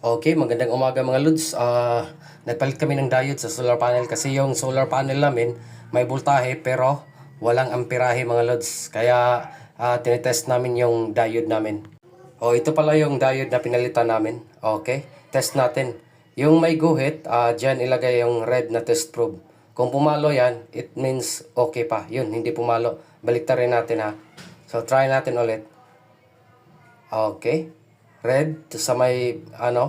Okay, magandang umaga mga lods. Nagpalit kami ng diode sa solar panel kasi yung solar panel namin may voltahe pero walang amperahe mga lods. Kaya tinetest namin yung diode namin. Ito pala yung diode na pinalitan namin. Okay, test natin. Yung may guhit, dyan ilagay yung red na test probe. Kung pumalo yan, it means okay pa. Yun, hindi pumalo. Baliktarin natin ha. So try natin ulit. Okay. Red sa may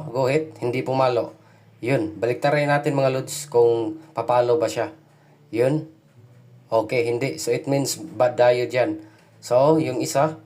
guhit, hindi pumalo. Yun, baliktarin natin mga lods kung papalo ba siya. Yun. Okay, hindi. So it means bad diode yan. So yung isa,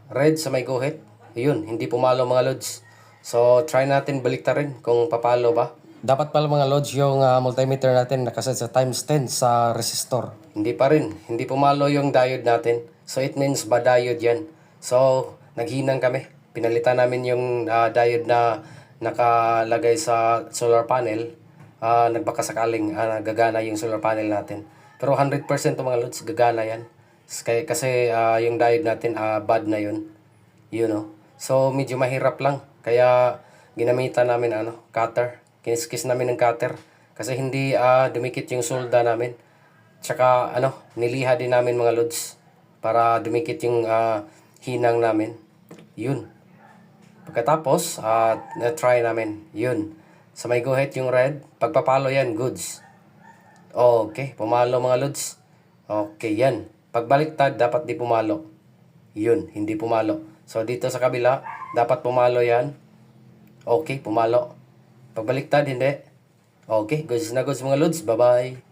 red sa may guhit. Yun, hindi pumalo mga lods. So try natin baliktarin kung papalo ba. Dapat pala mga lods yung multimeter natin nakaset sa times 10 sa resistor. Hindi pa rin. Hindi pumalo yung diode natin. So it means bad diode yan. So naghinang kami. Pinalitan namin yung diode na nakalagay sa solar panel. Nagbakasakaling gagana yung solar panel natin. Pero 100% to mga lods, gagana yan. Kasi yung diode natin bad na yun. You know. So medyo mahirap lang. Kaya ginamitan namin cutter. Kiniskis namin ng cutter. Kasi hindi dumikit yung solda namin. Tsaka niliha din namin mga lods. Para dumikit yung hinang namin. Yun. Pagkatapos, na-try namin. Yun. Sa may guhit yung red, pagpapalo yan, goods. Okay, pumalo mga lods. Okay, yan. Pagbaliktad, dapat di pumalo. Yun, hindi pumalo. So, dito sa kabila, dapat pumalo yan. Okay, pumalo. Pagbaliktad, hindi. Okay, goods na goods mga lods. Bye-bye.